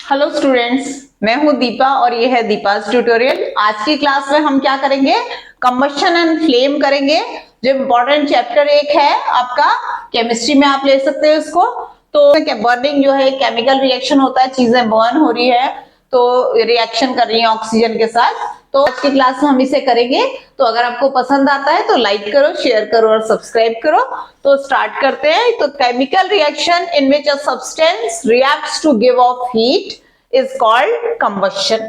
Hello students, मैं हूं दीपा और ये है दीपा's ट्यूटोरियल। आज की क्लास में हम क्या करेंगे? कंबशन एंड फ्लेम करेंगे। जो इम्पोर्टेंट चैप्टर एक है आपका केमिस्ट्री में, आप ले सकते हो इसको। तो बर्निंग जो है केमिकल रिएक्शन होता है, चीजें बर्न हो रही है तो रिएक्शन कर रही है ऑक्सीजन के साथ। तो आज की क्लास में हम इसे करेंगे। तो अगर आपको पसंद आता है तो लाइक करो, शेयर करो और सब्सक्राइब करो। तो स्टार्ट करते हैं। तो chemical reaction in which a substance reacts to give off heat is called combustion.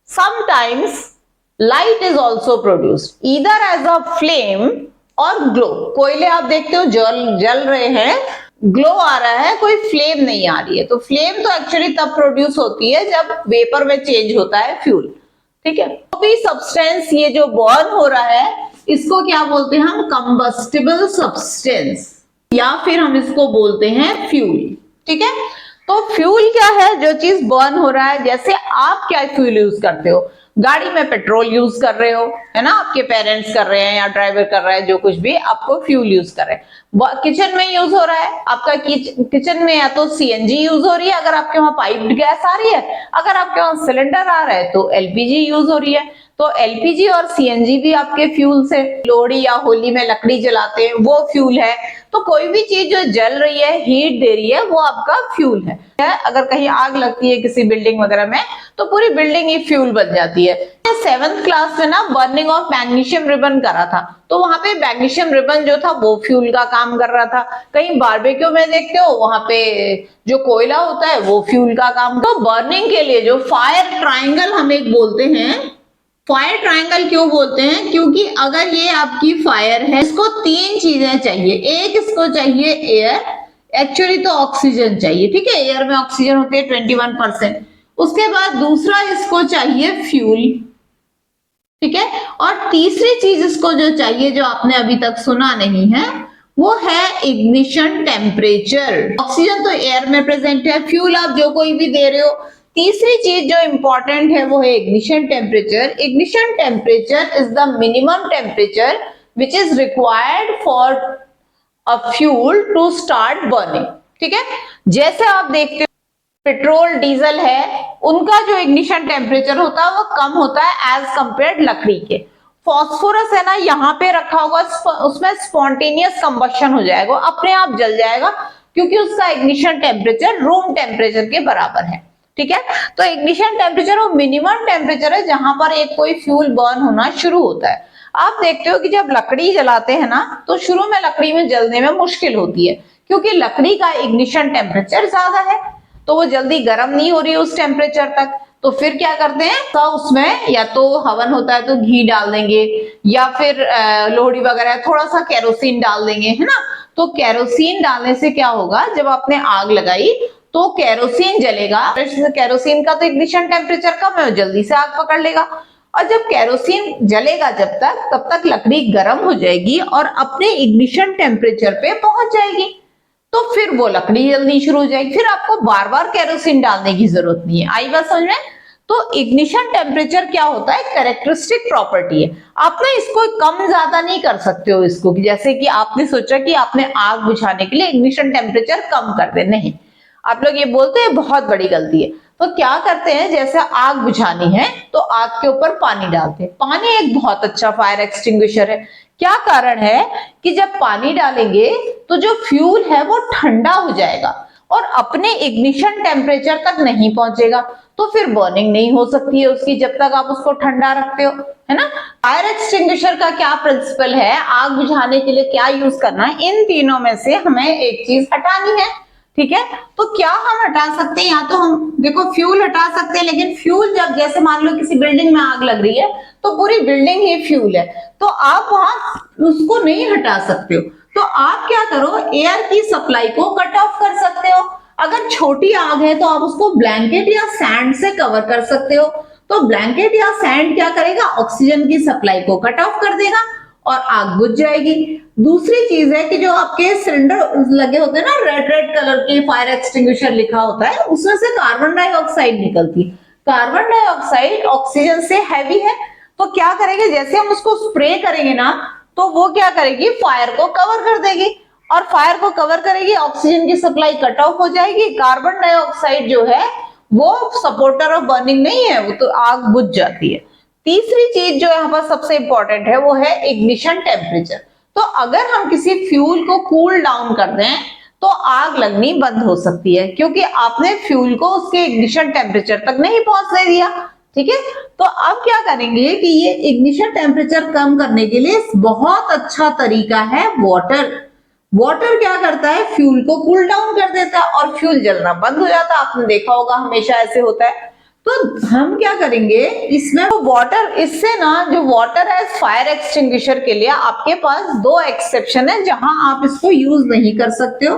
Sometimes light is also produced either as a flame or glow. कोयले आप देखते हो जल रहे हैं, ग्लो आ रहा है, कोई फ्लेम नहीं आ रही है। तो फ्लेम तो एक्चुअली तब प्रोड्यूस होती है जब वेपर में चेंज होता है फ्यूल। ठीक है, तो भी सब्सटेंस ये जो बर्न हो रहा है इसको क्या बोलते हैं हम? कंबस्टिबल सब्सटेंस, या फिर हम इसको बोलते हैं फ्यूल। ठीक है, तो फ्यूल क्या है? जो चीज बर्न हो रहा है। जैसे आप क्या फ्यूल यूज करते हो? गाड़ी में पेट्रोल यूज कर रहे हो, है ना? आपके पेरेंट्स कर रहे हैं या ड्राइवर कर रहा है, जो कुछ भी आपको फ्यूल यूज कर रहे हैं। किचन में यूज हो रहा है आपका, किचन में या तो सीएनजी यूज हो रही है अगर आपके वहां पाइप्ड गैस आ रही है, अगर आपके वहां सिलेंडर आ रहा है तो एलपीजी यूज हो रही है। तो एलपीजी और सीएनजी भी आपके फ्यूल से, लोहड़ी या होली में लकड़ी जलाते हैं वो फ्यूल है। तो कोई भी चीज जो जल रही है, हीट दे रही है, वो आपका फ्यूल है। अगर कहीं आग लगती है किसी बिल्डिंग वगैरह में तो पूरी बिल्डिंग ही फ्यूल बन जाती है। 7th क्लास में ना बर्निंग ऑफ मैग्नीशियम रिबन करा था, तो वहां पे मैग्नीशियम रिबन जो था वो फ्यूल का काम कर रहा था। कहीं बारबेक्यू में देखते हो वहां पे जो कोयला होता है वो फ्यूल का काम। तो बर्निंग के लिए जो फायर ट्राइंगल हम एक बोलते हैं, फायर ट्रायंगल क्यों बोलते हैं? क्योंकि अगर ये आपकी फायर है, इसको 3 चीजें चाहिए। एक, इसको चाहिए एयर, एक्चुअली तो ऑक्सीजन चाहिए। ठीक है, एयर में ऑक्सीजन होती है 21%। उसके बाद दूसरा, इसको चाहिए फ्यूल। ठीक है, और तीसरी चीज इसको जो चाहिए, जो आपने अभी तक सुना नहीं है, वो है इग्निशन टेम्परेचर। ऑक्सीजन तो एयर में प्रेजेंट है, फ्यूल आप जो कोई भी दे रहे हो। तीसरी चीज जो इंपॉर्टेंट है वो है ignition temperature. Ignition temperature is the minimum temperature which is required for a fuel to start burning. ठीक है, जैसे आप देखते हो पेट्रोल डीजल है, उनका जो इग्निशन टेम्परेचर होता है वो कम होता है एज कंपेयर्ड लकड़ी के। फॉस्फोरस है ना, यहाँ पे रखा होगा, उसमें स्पॉन्टेनियस कंबशन हो जाएगा, अपने आप जल जाएगा, क्योंकि उसका इग्निशन टेम्परेचर रूम टेम्परेचर के बराबर है। ठीक है, तो इग्निशन टेम्परेचर वो मिनिमम टेम्परेचर है जहां पर एक कोई फ्यूल बर्न होना शुरू होता है। आप देखते हो कि जब लकड़ी जलाते हैं ना, तो शुरू में लकड़ी में जलने में मुश्किल होती है, क्योंकि लकड़ी का इग्निशन टेम्परेचर ज्यादा है, तो वो जल्दी गर्म नहीं हो रही उस टेम्परेचर तक। तो फिर क्या करते हैं, तो उसमें या तो हवन होता है तो घी डाल देंगे, या फिर लोहड़ी वगैरह थोड़ा सा केरोसिन डाल देंगे, है ना? तो केरोसिन डालने से क्या होगा, जब आपने आग लगाई तो केरोसिन जलेगा। केरोसिन का तो इग्निशन टेम्परेचर कम है, जल्दी से आग पकड़ लेगा। और जब केरोसिन जलेगा जब तक, तब तक लकड़ी गर्म हो जाएगी और अपने इग्निशन टेम्परेचर पे पहुंच जाएगी। तो फिर वो लकड़ी जलनी शुरू हो जाएगी, फिर आपको बार बार केरोसिन डालने की जरूरत नहीं है। आई बात समझ में? तो इग्निशन टेम्परेचर क्या होता है? कैरेक्टरिस्टिक प्रॉपर्टी है। आप ना इसको कम ज्यादा नहीं कर सकते हो इसको, जैसे कि आपने सोचा कि आपने आग बुझाने के लिए इग्निशन टेम्परेचर कम कर दे, नहीं। आप लोग ये बोलते हैं, बहुत बड़ी गलती है। तो क्या करते हैं, जैसे आग बुझानी है तो आग के ऊपर पानी डालते हैं। पानी एक बहुत अच्छा फायर एक्सटिंग्विशर है। क्या कारण है कि जब पानी डालेंगे तो जो फ्यूल है वो ठंडा हो जाएगा और अपने इग्निशन टेम्परेचर तक नहीं पहुंचेगा, तो फिर बर्निंग नहीं हो सकती है उसकी जब तक आप उसको ठंडा रखते हो, है ना? फायर एक्सटिंग्विशर का क्या प्रिंसिपल है, आग बुझाने के लिए क्या यूज करना है, इन तीनों में से हमें एक चीज हटानी है। ठीक है, तो क्या हम हटा सकते हैं? या तो हम देखो फ्यूल हटा सकते हैं, लेकिन फ्यूल जब, जैसे मान लो किसी बिल्डिंग में आग लग रही है तो पूरी बिल्डिंग ही फ्यूल है, तो आप वहां उसको नहीं हटा सकते हो। तो आप क्या करो, एयर की सप्लाई को कट ऑफ कर सकते हो। अगर छोटी आग है तो आप उसको ब्लैंकेट या सैंड से कवर कर सकते हो। तो ब्लैंकेट या सैंड क्या करेगा, ऑक्सीजन की सप्लाई को कट ऑफ कर देगा और आग बुझ जाएगी। दूसरी चीज है कि जो आपके सिलेंडर लगे होते हैं ना, रेड रेड कलर के फायर एक्सटिंग्विशर लिखा होता है, उसमें से कार्बन डाइऑक्साइड निकलती है। कार्बन डाइऑक्साइड ऑक्सीजन से हैवी है, तो क्या करेंगे, जैसे हम उसको स्प्रे करेंगे ना, तो वो क्या करेगी, फायर को कवर कर देगी, और फायर को कवर करेगी, ऑक्सीजन की सप्लाई कट ऑफ हो जाएगी। कार्बन डाइऑक्साइड जो है वो सपोर्टर ऑफ बर्निंग नहीं है, वो तो आग बुझ जाती है। तीसरी चीज जो यहाँ पर सबसे इंपॉर्टेंट है वो है इग्निशन टेम्परेचर। तो अगर हम किसी फ्यूल को कूल डाउन कर दें तो आग लगनी बंद हो सकती है, क्योंकि आपने फ्यूल को उसके इग्निशन टेम्परेचर तक नहीं पहुंचने दिया। ठीक है, तो अब क्या करेंगे कि ये इग्निशन टेम्परेचर कम करने के लिए बहुत अच्छा तरीका है वाटर। वाटर क्या करता है, फ्यूल को कूल डाउन कर देता है और फ्यूल जलना बंद हो जाता है। आपने देखा होगा हमेशा ऐसे होता है। तो हम क्या करेंगे इसमें, वाटर, इससे ना जो वाटर है फायर एक्सटिंग्विशर के लिए आपके पास दो एक्सेप्शन है जहां आप इसको यूज नहीं कर सकते हो।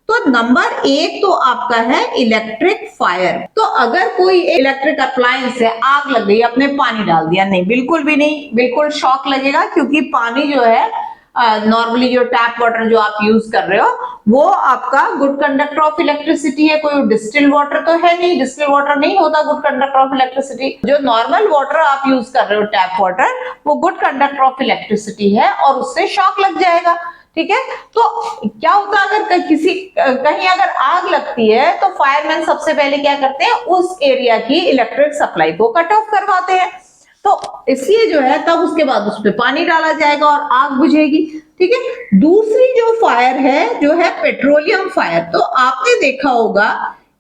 तो नंबर एक तो आपका है इलेक्ट्रिक फायर। तो अगर कोई इलेक्ट्रिक अप्लायंस है, आग लग गई, आपने पानी डाल दिया, नहीं, बिल्कुल भी नहीं, बिल्कुल शॉक लगेगा, क्योंकि पानी जो है नॉर्मली जो टैप वाटर जो आप यूज कर रहे हो वो आपका गुड कंडक्टर ऑफ इलेक्ट्रिसिटी है, कोई डिस्टिल वाटर तो है नहीं, डिस्टिल वाटर नहीं होता गुड कंडक्टर ऑफ इलेक्ट्रिसिटी। जो नॉर्मल वाटर आप यूज कर रहे हो टैप वाटर, वो गुड कंडक्टर ऑफ इलेक्ट्रिसिटी है और उससे शॉक लग जाएगा। ठीक है, तो क्या होता है अगर कहीं अगर आग लगती है तो फायरमैन सबसे पहले क्या करते हैं, उस एरिया की इलेक्ट्रिक सप्लाई को कट ऑफ करवाते हैं। तो इसलिए जो है तब उसके बाद उस पर पानी डाला जाएगा और आग बुझेगी। ठीक है, दूसरी जो फायर है जो है पेट्रोलियम फायर। तो आपने देखा होगा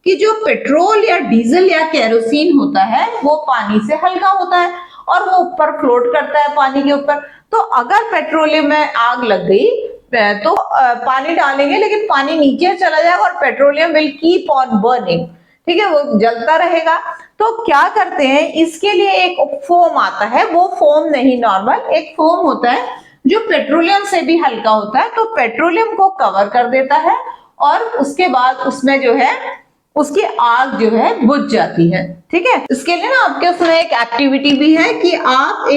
कि जो पेट्रोल या डीजल या केरोसिन होता है वो पानी से हल्का होता है और वो ऊपर फ्लोट करता है पानी के ऊपर। तो अगर पेट्रोलियम में आग लग गई तो पानी डालेंगे लेकिन पानी नीचे चला जाएगा और petroleum will keep on burning. ठीक है, वो जलता रहेगा। तो क्या करते हैं, इसके लिए एक फोम आता है, वो फोम नहीं, नॉर्मल एक फोम होता है जो पेट्रोलियम से भी हल्का होता है। तो पेट्रोलियम को कवर कर देता है और उसके बाद उसमें जो है उसकी आग जो है बुझ जाती है। ठीक है, इसके लिए ना आपके उसमें एक एक्टिविटी भी है कि आप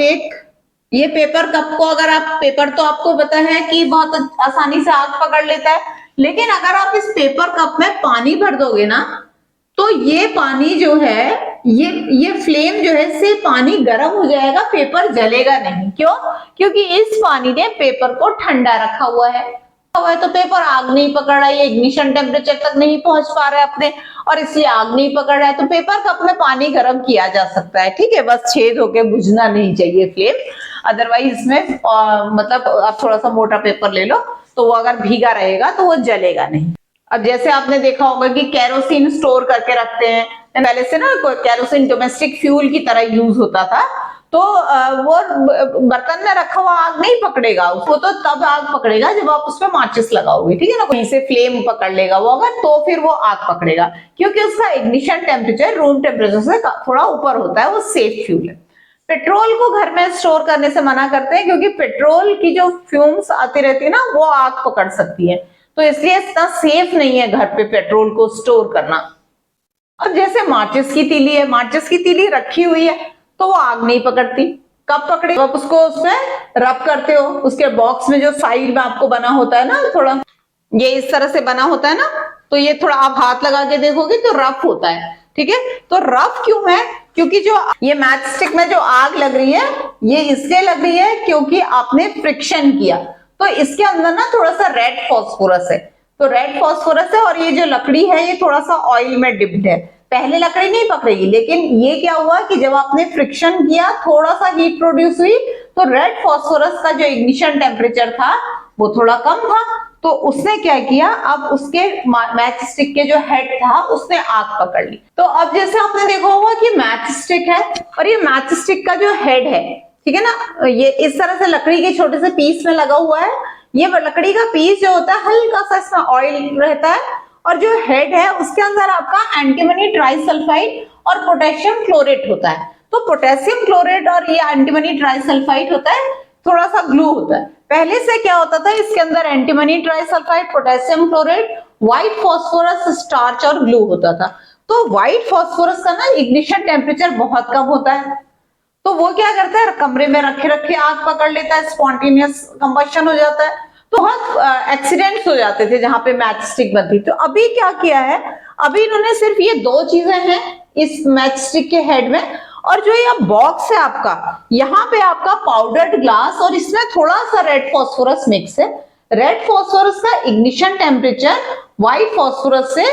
ये पेपर कप को, अगर आप पेपर, तो आपको पता है कि बहुत आसानी से आग पकड़ लेता है, लेकिन अगर आप इस पेपर कप में पानी भर दोगे ना तो ये पानी जो है, ये फ्लेम जो है, इससे पानी गर्म हो जाएगा, पेपर जलेगा नहीं। क्यों? क्योंकि इस पानी ने पेपर को ठंडा रखा हुआ है, तो पेपर आग नहीं पकड़ रहा है, इग्निशन टेम्परेचर तक नहीं पहुंच पा रहा है अपने, और इसलिए आग नहीं पकड़ रहा है। तो पेपर कप में पानी गर्म किया जा सकता है। ठीक है, बस छेद होके बुझना नहीं चाहिए फ्लेम, अदरवाइज इसमें मतलब आप थोड़ा सा मोटा पेपर ले लो तो वो अगर भीगा रहेगा तो वो जलेगा नहीं। अब जैसे आपने देखा होगा कि केरोसिन स्टोर करके रखते हैं, पहले से ना केरोसिन डोमेस्टिक फ्यूल की तरह यूज होता था, तो वो बर्तन में रखा हुआ आग नहीं पकड़ेगा, उसको तो तब आग पकड़ेगा जब आप उसमें माचिस लगाओगे। ठीक है ना, कहीं से फ्लेम पकड़ लेगा वो अगर, तो फिर वो आग पकड़ेगा, क्योंकि उसका इग्निशन टेम्परेचर रूम टेम्परेचर से थोड़ा ऊपर होता है, वो सेफ फ्यूल है। पेट्रोल को घर में स्टोर करने से मना करते हैं, क्योंकि पेट्रोल की जो फ्यूम्स आती रहती है ना वो आग पकड़ सकती है, तो इसलिए इतना सेफ नहीं है घर पे पेट्रोल को स्टोर करना। अब जैसे माचिस की तीली है, माचिस की तीली रखी हुई है तो वो आग नहीं पकड़ती, कब पकड़े, आप उसको उसमें रब करते हो, उसके बॉक्स में जो साइड में आपको बना होता है ना, थोड़ा ये इस तरह से बना होता है ना, तो ये थोड़ा आप हाथ लगा के देखोगे तो रफ होता है। ठीक है, तो रफ क्यों है, क्योंकि जो ये मैच स्टिक में जो आग लग रही है ये इसलिए लग रही है क्योंकि आपने फ्रिक्शन किया, तो इसके अंदर ना थोड़ा सा रेड फॉस्फोरस है, तो रेड फॉस्फोरस है, और ये जो लकड़ी है ये थोड़ा सा ऑयल में डिप्ड है। पहले लकड़ी नहीं पकड़ेगी, लेकिन ये क्या हुआ कि जब आपने फ्रिक्शन किया, थोड़ा सा हीट प्रोड्यूस हुई, तो रेड फॉस्फोरस का जो इग्निशन टेम्परेचर था वो थोड़ा कम था, तो उसने क्या किया, अब उसके मैच स्टिक के जो हेड था उसने आग पकड़ ली। तो अब जैसे आपने देखा होगा कि मैच स्टिक है और ये मैच स्टिक का जो हेड है, ठीक है ना, ये इस तरह से लकड़ी के छोटे से पीस में लगा हुआ है। ये लकड़ी का पीस जो होता है हल्का सा इसमें ऑयल रहता है, और जो हेड है उसके अंदर आपका एंटीमनी ट्राइसल्फाइड और पोटेशियम क्लोरेट होता है। तो पोटेशियम क्लोरेट और ये एंटीमनी ट्राइसल्फाइड होता है, थोड़ा सा ग्लू होता है। पहले से क्या होता था, इसके अंदर antimony trisulphide, potassium chlorate, white phosphorus, starch और ग्लू होता था। तो व्हाइट फास्फोरस का ना इग्निशन टेम्परेचर बहुत कम होता है, तो वो क्या करता है, कमरे में रखे रखे आग पकड़ लेता है, स्पॉन्टेनियस कंबशन हो जाता है। तो बहुत एक्सीडेंट्स हो जाते थे जहां पे मैच स्टिक बनती। तो अभी क्या किया है, अभी इन्होंने सिर्फ ये दो चीजें हैं इस मैच स्टिक के हेड में, और जो ये बॉक्स है आपका, यहाँ पे आपका पाउडर्ड ग्लास और इसमें थोड़ा सा रेड फॉस्फोरस मिक्स है। रेड फॉस्फोरस का इग्निशन टेम्परेचर व्हाइट फॉस्फोरस से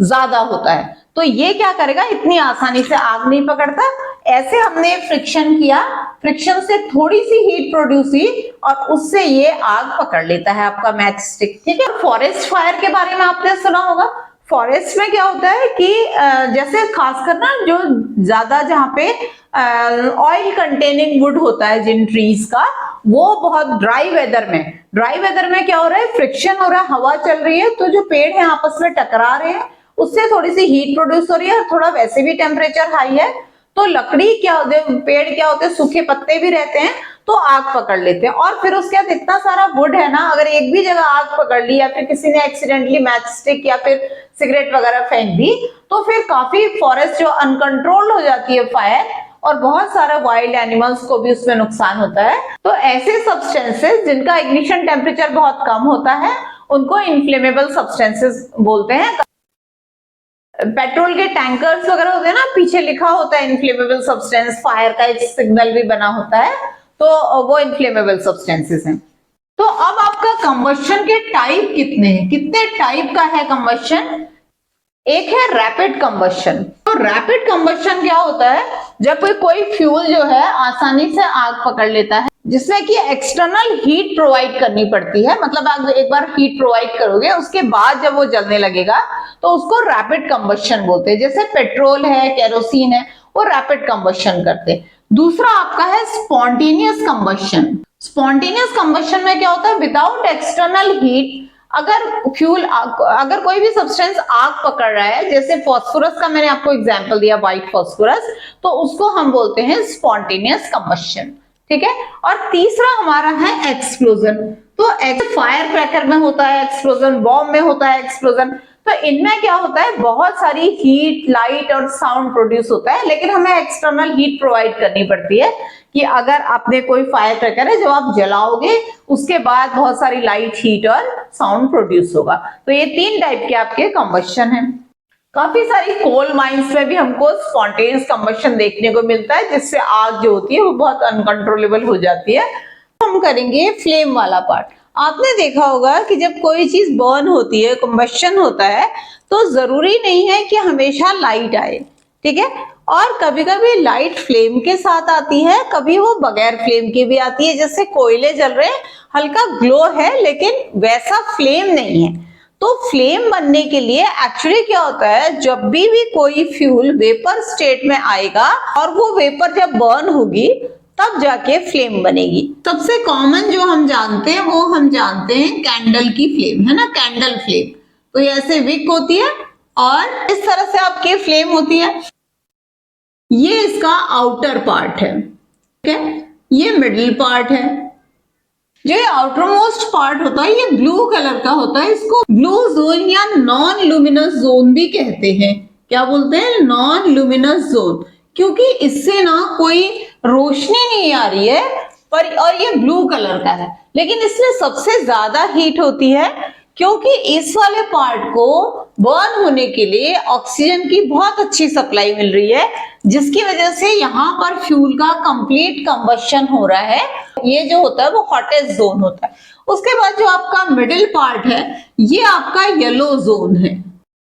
ज्यादा होता है, तो ये क्या करेगा, इतनी आसानी से आग नहीं पकड़ता। ऐसे हमने फ्रिक्शन किया, फ्रिक्शन से थोड़ी सी हीट प्रोड्यूस हुई और उससे ये आग पकड़ लेता है आपका मैच स्टिक। ठीक है, फॉरेस्ट फायर के बारे में आपने सुना होगा। फॉरेस्ट में क्या होता है कि जैसे खासकर ना जो ज्यादा जहाँ पे ऑयल कंटेनिंग वुड होता है जिन ट्रीज का, वो बहुत ड्राई वेदर में क्या हो रहा है, फ्रिक्शन हो रहा है, हवा चल रही है, तो जो पेड़ हैं आपस में टकरा रहे हैं, उससे थोड़ी सी हीट प्रोड्यूस हो रही है और थोड़ा वैसे भी टेम्परेचर हाई है, तो लकड़ी क्या होते हैं, पेड़ क्या होते हैं, सूखे पत्ते भी रहते हैं, तो आग पकड़ लेते हैं। और फिर उसके बाद इतना सारा वुड है ना, अगर एक भी जगह आग पकड़ ली या फिर किसी ने एक्सीडेंटली मैच स्टिक या फिर सिगरेट वगैरह फेंक दी, तो फिर काफी फॉरेस्ट जो अनकंट्रोल हो जाती है फायर, और बहुत सारा वाइल्ड एनिमल्स को भी उसमें नुकसान होता है। तो ऐसे सब्सटेंसेस जिनका इग्निशन टेम्परेचर बहुत कम होता है, उनको इन्फ्लेमेबल सब्सटेंसेस बोलते हैं। पेट्रोल के टैंकर्स वगैरह होते हैं ना, पीछे लिखा होता है इन्फ्लेमेबल सब्सटेंस, फायर का एक सिग्नल भी बना होता है, तो वो इन्फ्लेमेबल सब्सटेंसेस हैं। तो अब आपका कंबशन के टाइप कितने हैं, कितने टाइप का है कंबशन? एक है रैपिड कंबशन। तो रैपिड कंबशन क्या होता है, जब कोई फ्यूल जो है आसानी से आग पकड़ लेता है, जिसमें कि एक्सटर्नल हीट प्रोवाइड करनी पड़ती है, मतलब आप एक बार हीट प्रोवाइड करोगे उसके बाद जब वो जलने लगेगा, तो उसको रैपिड कंबशन बोलते हैं। जैसे पेट्रोल है, केरोसिन है, वो रैपिड कंबशन करते हैं। दूसरा आपका है स्पॉन्टेनियस कंबशन। स्पॉन्टेनियस कंबशन में क्या होता है, विदाउट एक्सटर्नल हीट अगर कोई भी सब्सटेंस आग पकड़ रहा है, जैसे फास्फोरस का मैंने आपको एग्जांपल दिया, व्हाइट फास्फोरस, तो उसको हम बोलते हैं स्पॉन्टेनियस कंबशन। ठीक है, और तीसरा हमारा है एक्सप्लोजन। तो फायर क्रैकर में होता है एक्सप्लोजन, बॉम्ब में होता है एक्सप्लोजन। तो इनमें क्या होता है, बहुत सारी हीट, लाइट और साउंड प्रोड्यूस होता है, लेकिन हमें एक्सटर्नल हीट प्रोवाइड करनी पड़ती है कि अगर आपने कोई फायर क्रैकर है, जब आप जलाओगे उसके बाद बहुत सारी लाइट, हीट और साउंड प्रोड्यूस होगा। तो ये 3 टाइप के आपके कंबशन हैं। काफी सारी कोल माइंस में भी हमको स्पॉन्टेनियस कंबशन देखने को मिलता है, जिससे आग जो होती है वो बहुत अनकंट्रोलेबल हो जाती है। हम करेंगे फ्लेम वाला पार्ट। आपने देखा होगा कि जब कोई चीज बर्न होती है, कंबशन होता है, तो जरूरी नहीं है कि हमेशा लाइट आए। ठीक है, और कभी कभी लाइट फ्लेम के साथ आती है, कभी वो बगैर फ्लेम की भी आती है। जैसे कोयले जल रहे हैं, हल्का ग्लो है लेकिन वैसा फ्लेम नहीं है। तो फ्लेम बनने के लिए एक्चुअली क्या होता है, जब भी कोई फ्यूल वेपर स्टेट में आएगा और वो वेपर जब बर्न होगी, तब जाके फ्लेम बनेगी। सबसे कॉमन जो हम जानते हैं वो हम जानते हैं कैंडल की फ्लेम, है ना, कैंडल फ्लेम। तो ये ऐसे विक होती है और इस तरह से आपकी फ्लेम होती है। ये इसका आउटर पार्ट है, ठीक है, ये मिडिल पार्ट है। जो ये आउटर मोस्ट पार्ट होता है, ये ब्लू कलर का होता है, इसको ब्लू जोन या नॉन लुमिनस जोन भी कहते हैं। क्या बोलते हैं? नॉन लुमिनस जोन, क्योंकि इससे ना कोई रोशनी नहीं आ रही है, पर और ये ब्लू कलर का है, लेकिन इसमें सबसे ज्यादा हीट होती है, क्योंकि इस वाले पार्ट को बर्न होने के लिए ऑक्सीजन की बहुत अच्छी सप्लाई मिल रही है, जिसकी वजह से यहाँ पर फ्यूल का कंप्लीट कंबशन हो रहा है। ये जो होता है वो हॉटेस्ट जोन होता है। उसके बाद जो आपका मिडिल पार्ट है, ये आपका येलो जोन है,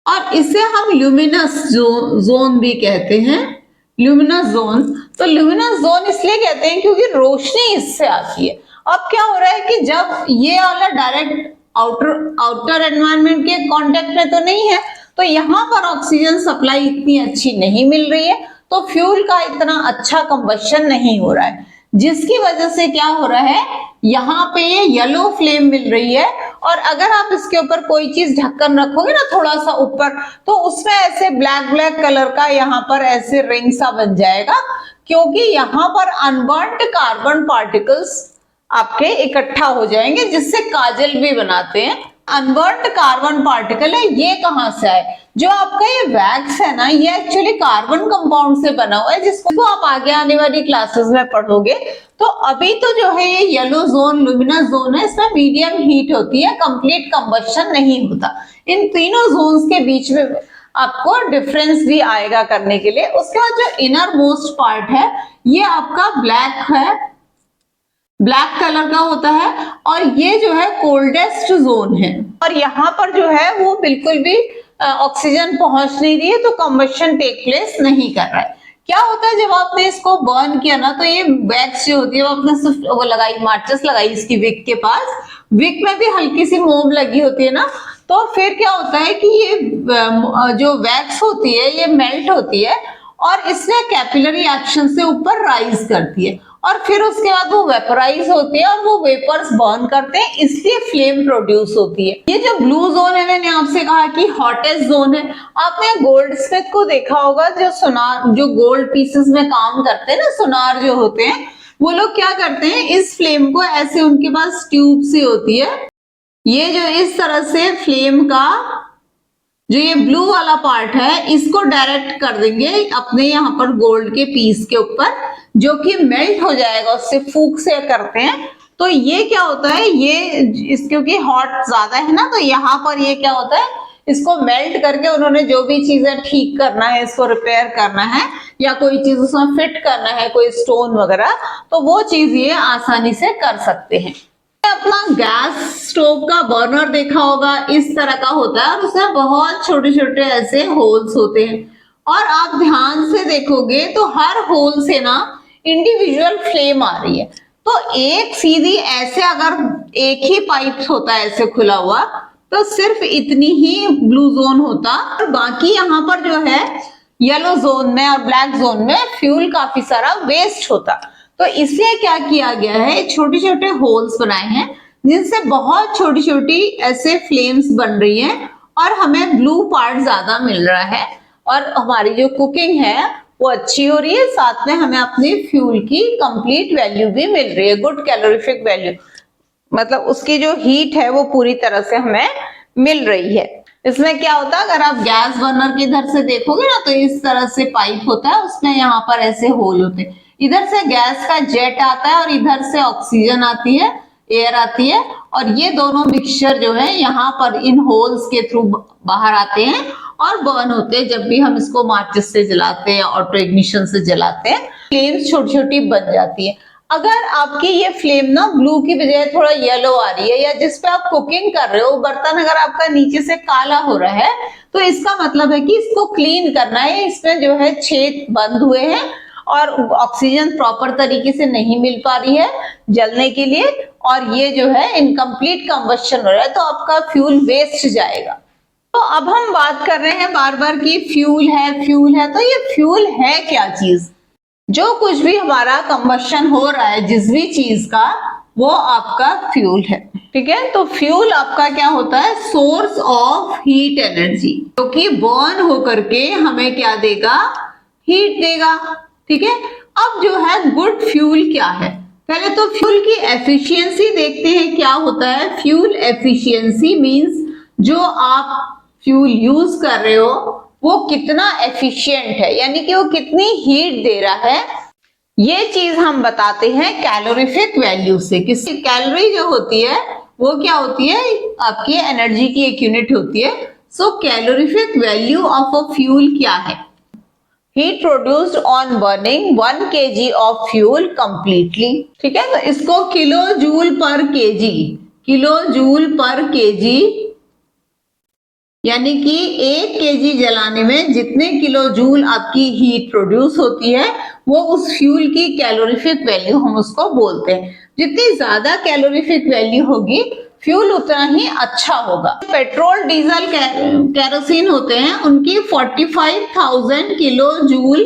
और इसे हम ल्यूमिनस जोन भी कहते हैं, ल्यूमिनस जोन। तो ल्यूमिनस जोन इसलिए कहते हैं क्योंकि रोशनी इससे आती है। अब क्या हो रहा है कि जब ये वाला डायरेक्ट आउटर एनवायरनमेंट के कांटेक्ट में तो नहीं है, तो यहाँ पर ऑक्सीजन सप्लाई इतनी अच्छी नहीं मिल रही है, तो फ्यूल का इतना अच्छा कंबशन नहीं हो रहा है, जिसकी वजह से क्या हो रहा है, यहाँ पे ये येलो फ्लेम मिल रही है। और अगर आप इसके ऊपर कोई चीज ढक्कन रखोगे ना थोड़ा सा ऊपर, तो उसमें ऐसे ब्लैक ब्लैक कलर का यहाँ पर ऐसे रिंग सा बन जाएगा, क्योंकि यहाँ पर अनबर्न्ड कार्बन पार्टिकल्स आपके इकट्ठा हो जाएंगे, जिससे काजल भी बनाते हैं। अनबर्न्ड कार्बन पार्टिकल है, ये कहां से आए? जो आपका ये वैक्स है ना, ये एक्चुअली कार्बन कंपाउंड से बना हुआ है, जिसको आप आगे आने वाली क्लासेस में पढ़ोगे। तो अभी तो जो है ये येलो जोन, लुमिनस जोन है, इसमें मीडियम हीट होती है, कंप्लीट कंबशन नहीं होता। इन तीनों जोन्स के बीच में आपको डिफरेंस भी आएगा करने के लिए। उसके बाद जो इनर मोस्ट पार्ट है, ये आपका ब्लैक है, ब्लैक कलर का होता है, और ये जो है कोल्डेस्ट जोन है, और यहाँ पर जो है वो बिल्कुल भी ऑक्सीजन पहुंच नहीं रही है तो कंबशन टेक प्लेस नहीं कर रहा है। क्या होता है जब आपने इसको बर्न किया ना, तो ये वैक्स जो होती है वो आपने वो लगाई, माचिस लगाई इसकी विक के पास, विक में भी हल्की सी मोम लगी होती है ना, तो फिर क्या होता है कि ये जो वैक्स होती है ये मेल्ट होती है और इसमें कैपिलरी एक्शन से ऊपर राइज करती है और फिर उसके बाद वो वेपराइज होती है और वो वेपर्स बर्न करते हैं, इसलिए फ्लेम प्रोड्यूस होती है। ये जो ब्लू जोन है, मैंने आपसे कहा कि हॉटेस्ट जोन है। आपने गोल्ड स्मिथ को देखा होगा, जो सुनार, जो गोल्ड पीसेस में काम करते हैं ना, सुनार जो होते हैं, वो लोग क्या करते हैं, इस फ्लेम को ऐसे, उनके पास ट्यूब सी होती है, ये जो इस तरह से फ्लेम का जो ये ब्लू वाला पार्ट है इसको डायरेक्ट कर देंगे अपने यहाँ पर गोल्ड के पीस के ऊपर, जो कि मेल्ट हो जाएगा, उससे फूक से करते हैं। तो ये क्या होता है, ये क्योंकि हॉट ज्यादा है ना, तो यहाँ पर ये क्या होता है, इसको मेल्ट करके उन्होंने जो भी चीजें ठीक करना है, इसको रिपेयर करना है या कोई चीज उसमें फिट करना है, कोई स्टोन वगैरह, तो वो चीज ये आसानी से कर सकते हैं। अपना गैस स्टोव का बर्नर देखा होगा, इस तरह का होता है और उसमें बहुत छोटे छोटे ऐसे होल्स होते हैं और आप ध्यान से देखोगे तो हर होल से ना इंडिविजुअल फ्लेम आ रही है। तो एक सीधी ऐसे अगर एक ही पाइप होता है ऐसे खुला हुआ तो सिर्फ इतनी ही ब्लू जोन होता और बाकी यहाँ पर जो है येलो जोन में और ब्लैक जोन में फ्यूल काफी सारा वेस्ट होता। तो इसलिए क्या किया गया है, छोटे छोटे होल्स बनाए हैं जिनसे बहुत छोटी छोटी ऐसे फ्लेम्स बन रही हैं और हमें ब्लू पार्ट ज्यादा मिल रहा है और हमारी जो कुकिंग है वो अच्छी हो रही है, साथ में हमें अपनी फ्यूल की कंप्लीट वैल्यू भी मिल रही है, गुड कैलोरीफिक वैल्यू, मतलब उसकी जो हीट है वो पूरी तरह से हमें मिल रही है। इसमें क्या होता है, अगर आप गैस बर्नर के इधर से देखोगे ना, तो इस तरह से पाइप होता है, उसमें यहाँ पर ऐसे होल होते हैं, इधर से गैस का जेट आता है और इधर से ऑक्सीजन आती है, एयर आती है और ये दोनों मिक्सचर जो है यहाँ पर इन होल्स के थ्रू बाहर आते हैं और बर्न होते हैं। जब भी हम इसको माचिस से जलाते हैं, ऑटो इग्निशन से जलाते हैं, फ्लेम्स छोटी छोटी बन जाती है। अगर आपकी ये फ्लेम ना ब्लू की बजाय थोड़ा येलो आ रही है या जिस पे आप कुकिंग कर रहे हो बर्तन अगर आपका नीचे से काला हो रहा है, तो इसका मतलब है कि इसको क्लीन करना है, इसमें जो है छेद बंद हुए हैं और ऑक्सीजन प्रॉपर तरीके से नहीं मिल पा रही है जलने के लिए और ये जो है इनकम्प्लीट कंबशन हो रहा है, तो आपका फ्यूल वेस्ट जाएगा। तो अब हम बात कर रहे हैं बार बार कि फ्यूल है, फ्यूल है, तो ये फ्यूल है क्या चीज? जो कुछ भी हमारा कंबशन हो रहा है जिस भी चीज का, वो आपका फ्यूल है, ठीक है। तो फ्यूल आपका क्या होता है, सोर्स ऑफ हीट एनर्जी, जो कि बर्न होकर के हमें क्या देगा, हीट देगा, ठीक है। अब जो है गुड फ्यूल क्या है, पहले तो फ्यूल की एफिशिएंसी देखते हैं क्या होता है। फ्यूल एफिशिएंसी मींस जो आप फ्यूल यूज कर रहे हो वो कितना एफिशिएंट है, यानी कि वो कितनी हीट दे रहा है, ये चीज हम बताते हैं कैलोरीफिक वैल्यू से। किसी कैलोरी जो होती है वो क्या होती है, आपकी एनर्जी की एक यूनिट होती है। So calorific value of a fuel क्या है, heat produced on burning 1 kg of fuel completely, ठीक है। तो इसको kilo joule per KG, kilo joule per KG, यानी कि 1 kg जलाने में जितने किलो जूल आपकी हीट प्रोड्यूस होती है वो उस फ्यूल की कैलोरीफिक वैल्यू हम उसको बोलते हैं। जितनी ज्यादा कैलोरीफिक वैल्यू होगी फ्यूल उतना ही अच्छा होगा। पेट्रोल, डीजल, केरोसिन होते हैं, उनकी 45,000 किलो जूल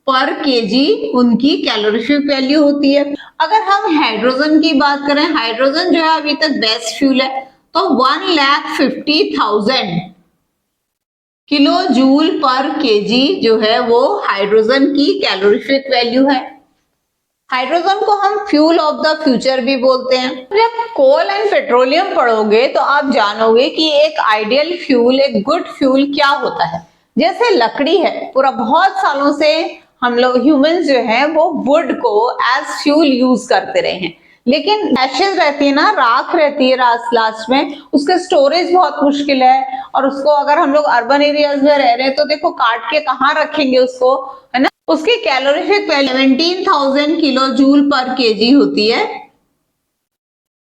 पर केजी उनकी कैलोरीफिक वैल्यू होती है। अगर हम हाइड्रोजन की बात करें, हाइड्रोजन जो है अभी तक बेस्ट फ्यूल है, तो 1,50,000 किलो जूल पर केजी जो है वो हाइड्रोजन की कैलोरीफिक वैल्यू है। हाइड्रोजन को हम फ्यूल ऑफ द फ्यूचर भी बोलते हैं। जब कोल एंड पेट्रोलियम पढ़ोगे तो आप जानोगे कि एक आइडियल फ्यूल, एक गुड फ्यूल क्या होता है। जैसे लकड़ी है, पूरा बहुत सालों से हम लोग ह्यूमंस जो हैं वो वुड को एज फ्यूल यूज करते रहे हैं, लेकिन एशेज रहती है ना, राख रहती है लास्ट में, उसका स्टोरेज बहुत मुश्किल है और उसको अगर हम लोग अर्बन एरियाज में रह रहे हैं तो देखो काट के कहाँ रखेंगे उसको, है ना। उसकी calorific value 17,000 kilo joule per KG होती है,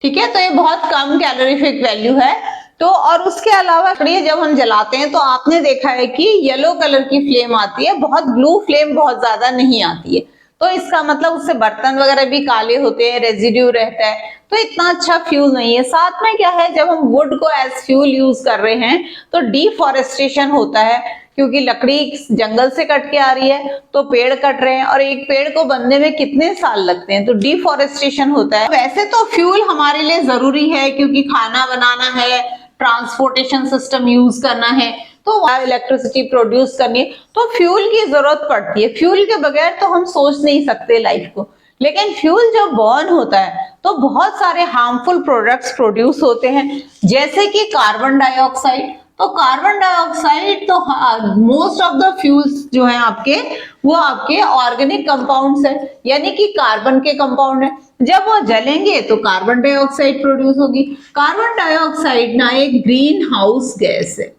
ठीक है। तो ये बहुत कम कैलोरीफिक वैल्यू है। तो और उसके अलावा लकड़ी जब हम जलाते हैं तो आपने देखा है कि येलो कलर की फ्लेम आती है, बहुत ब्लू फ्लेम बहुत ज्यादा नहीं आती है। तो इसका मतलब उससे बर्तन वगैरह भी काले होते हैं, रेजिड्यू रहता है, तो इतना अच्छा फ्यूल नहीं है। साथ में क्या है, जब हम वुड को एज फ्यूल यूज कर रहे हैं तो डिफॉरेस्टेशन होता है, क्योंकि लकड़ी जंगल से कट के आ रही है तो पेड़ कट रहे हैं और एक पेड़ को बनने में कितने साल लगते हैं, तो डिफॉरेस्टेशन होता है। वैसे तो फ्यूल हमारे लिए जरूरी है, क्योंकि खाना बनाना है, ट्रांसपोर्टेशन सिस्टम यूज करना है, तो इलेक्ट्रिसिटी प्रोड्यूस करनी है, तो फ्यूल की जरूरत पड़ती है। फ्यूल के बगैर तो हम सोच नहीं सकते लाइफ को। लेकिन फ्यूल जब बर्न होता है तो बहुत सारे हार्मफुल प्रोडक्ट्स प्रोड्यूस होते हैं, जैसे कि कार्बन डाइऑक्साइड। तो कार्बन डाइऑक्साइड तो मोस्ट ऑफ द फ्यूल्स जो है आपके, वो आपके ऑर्गेनिक कंपाउंड्स है, यानी कि कार्बन के कंपाउंड है। जब वो जलेंगे तो कार्बन डाइऑक्साइड प्रोड्यूस होगी। कार्बन डाइऑक्साइड ना एक ग्रीन हाउस गैस है।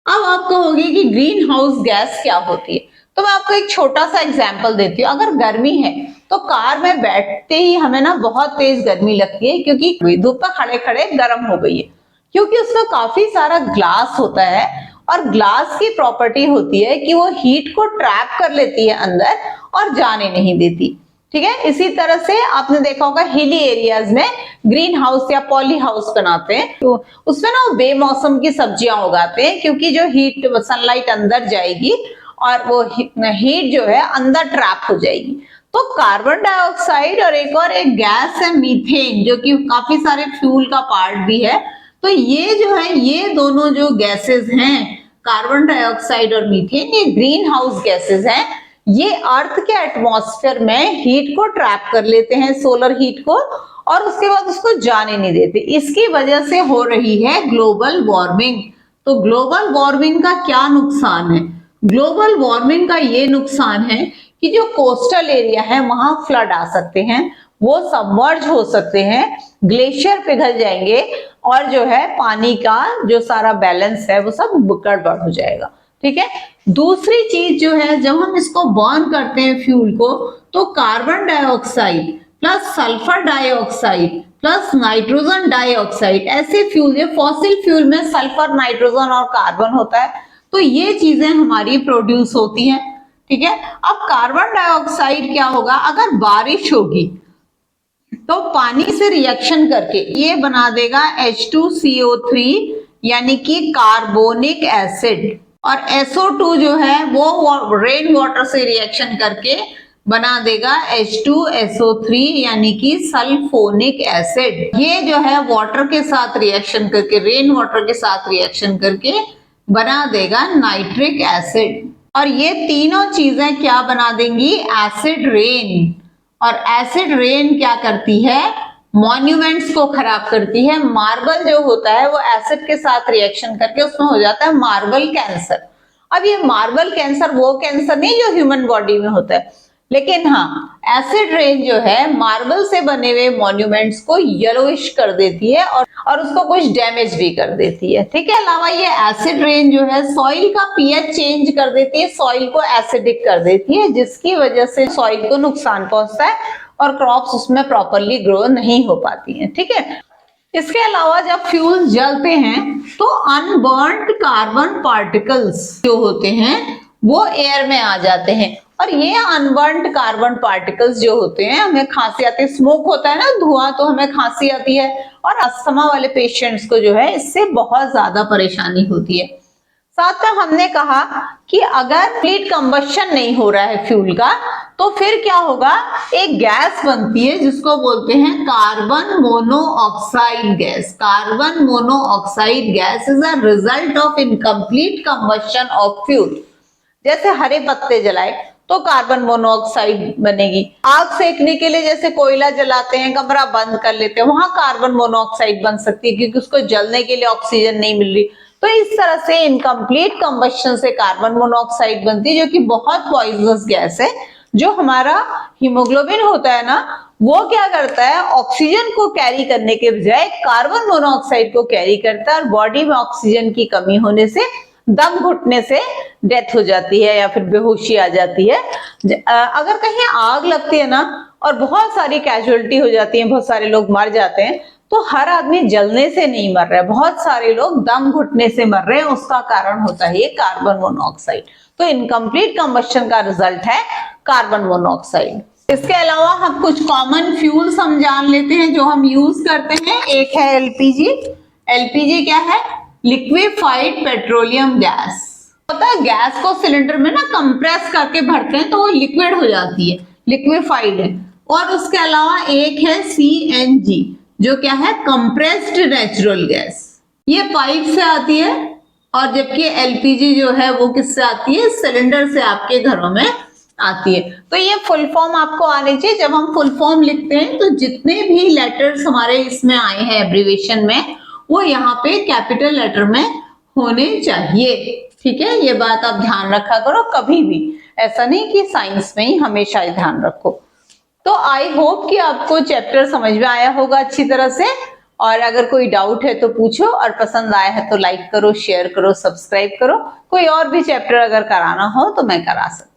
अब आप कहोगे कि ग्रीन हाउस गैस क्या होती है, तो मैं आपको एक छोटा सा एग्जांपल देती हूँ। अगर गर्मी है तो कार में बैठते ही हमें ना बहुत तेज गर्मी लगती है, क्योंकि धूप पर खड़े खड़े गर्म हो गई है, क्योंकि उसमें काफी सारा ग्लास होता है और ग्लास की प्रॉपर्टी होती है कि वो हीट को ट्रैप कर लेती है अंदर और जाने नहीं देती। ठीक है, इसी तरह से आपने देखा होगा हिली एरियाज में ग्रीन हाउस या पॉली हाउस बनाते हैं, तो उसमें ना वो बेमौसम की सब्जियां उगाते हैं, क्योंकि जो हीट सनलाइट अंदर जाएगी और वो हीट जो है अंदर ट्रैप हो जाएगी। तो कार्बन डाइऑक्साइड और एक गैस है मीथेन, जो कि काफी सारे फ्यूल का पार्ट भी है। तो ये जो है, ये दोनों जो गैसेस हैं, कार्बन डाइऑक्साइड और मीथेन, ये ग्रीन हाउस गैसेस हैं। ये अर्थ के एटमॉस्फेयर में हीट को ट्रैप कर लेते हैं, सोलर हीट को, और उसके बाद उसको जाने नहीं देते। इसकी वजह से हो रही है ग्लोबल वार्मिंग। तो ग्लोबल वार्मिंग का क्या नुकसान है? ग्लोबल वार्मिंग का ये नुकसान है कि जो कोस्टल एरिया है वहां फ्लड आ सकते हैं, वो सबमर्ज हो सकते हैं, ग्लेशियर पिघल जाएंगे और जो है पानी का जो सारा बैलेंस है वो सब गड़बड़ हो जाएगा। ठीक है, दूसरी चीज जो है, जब हम इसको बर्न करते हैं फ्यूल को, तो carbon dioxide plus sulphur dioxide plus nitrogen dioxide, ऐसे फ्यूल, ये फॉसिल फ्यूल में सल्फर, नाइट्रोजन और कार्बन होता है, तो ये चीजें हमारी प्रोड्यूस होती हैं। ठीक है, अब कार्बन डाइऑक्साइड क्या होगा, अगर बारिश होगी तो पानी से रिएक्शन करके ये बना देगा H2CO3, यानी कि कार्बोनिक एसिड, और SO2 जो है वो रेन वाटर से रिएक्शन करके बना देगा H2SO3, यानी कि सल्फोनिक एसिड। ये जो है वाटर के साथ रिएक्शन करके, रेन वाटर के साथ रिएक्शन करके बना देगा नाइट्रिक एसिड। और ये तीनों चीजें क्या बना देंगी, एसिड रेन। और एसिड रेन क्या करती है, मॉन्यूमेंट्स को खराब करती है। मार्बल जो होता है वो एसिड के साथ रिएक्शन करके उसमें हो जाता है मार्बल कैंसर। अब ये मार्बल कैंसर वो कैंसर नहीं जो ह्यूमन बॉडी में होता है, लेकिन हाँ, एसिड रेन जो है मार्बल से बने हुए मॉन्यूमेंट्स को येलोइश कर देती है और उसको कुछ डैमेज भी कर देती है। ठीक है, अलावा ये एसिड रेन जो है सॉइल का पीएच चेंज कर देती है, सॉइल को एसिडिक कर देती है, जिसकी वजह से सॉइल को नुकसान पहुंचता है और क्रॉप्स उसमें प्रॉपरली ग्रो नहीं हो पाती हैं। ठीक है, इसके अलावा जब फ्यूल जलते हैं तो अनबर्न्ड कार्बन पार्टिकल्स जो होते हैं वो एयर में आ जाते हैं, और ये अनबर्न्ड कार्बन पार्टिकल्स जो होते हैं, हमें खांसी आती है। स्मोक होता है ना, धुआं, तो हमें खांसी आती है, और अस्थमा वाले पेशेंट्स को जो है इससे बहुत ज्यादा परेशानी होती है। साथ में हमने कहा कि अगर कंप्लीट कंबशन नहीं हो रहा है फ्यूल का, तो फिर क्या होगा, एक गैस बनती है जिसको बोलते हैं carbon monoxide gas. Carbon monoxide gas is a result of incomplete combustion of fuel. जैसे हरे पत्ते जलाए तो कार्बन मोनोऑक्साइड बनेगी। आग सेकने के लिए जैसे कोयला जलाते हैं, कमरा बंद कर लेते हैं, वहां कार्बन मोनोऑक्साइड बन सकती है, क्योंकि उसको जलने के लिए ऑक्सीजन नहीं मिल रही। तो इस तरह से इनकम्प्लीट कंबशन से कार्बन मोनोऑक्साइड बनती है, जो कि बहुत पॉइजनस गैस है। जो हमारा हीमोग्लोबिन होता है ना, वो क्या करता है, ऑक्सीजन को कैरी करने के बजाय कार्बन मोनोऑक्साइड को कैरी करता है, और बॉडी में ऑक्सीजन की कमी होने से दम घुटने से डेथ हो जाती है या फिर बेहोशी आ जाती है। अगर कहीं आग लगती है ना और बहुत सारी कैजुअलिटी हो जाती है, बहुत सारे लोग मर जाते हैं, तो हर आदमी जलने से नहीं मर रहा है, बहुत सारे लोग दम घुटने से मर रहे हैं, उसका कारण होता है ये कार्बन मोनोऑक्साइड। तो इनकम्प्लीट कंबशन का रिजल्ट है कार्बन मोनोऑक्साइड। इसके अलावा हम कुछ कॉमन फ्यूल्स हम जान लेते हैं जो हम यूज करते हैं। एक है एलपीजी। एलपीजी क्या है? Liquefied petroleum gas. होता है गैस को सिलेंडर में ना कंप्रेस करके भरते हैं तो वो लिक्विड हो जाती है, लिक्विफाइड है। और उसके अलावा एक है सीएनजी जो क्या है? Compressed natural gas. ये पाइप से आती है और जबकि एलपीजी जो है वो किससे आती है? सिलेंडर से आपके घरों में आती है। तो ये फुल फॉर्म आपको आने चाहिए। जब हम फुल फॉर्म लिखते हैं तो जितने भी लेटर्स हमारे इसमें आए हैं एब्रिविएशन में वो यहाँ पे कैपिटल लेटर में होने चाहिए। ठीक है, ये बात आप ध्यान रखा करो, कभी भी ऐसा नहीं कि साइंस में ही हमेशा ही ध्यान रखो। तो आई होप कि आपको चैप्टर समझ में आया होगा अच्छी तरह से, और अगर कोई डाउट है तो पूछो, और पसंद आया है तो लाइक करो, शेयर करो, सब्सक्राइब करो। कोई और भी चैप्टर अगर कराना हो तो मैं करा सकती हूँ।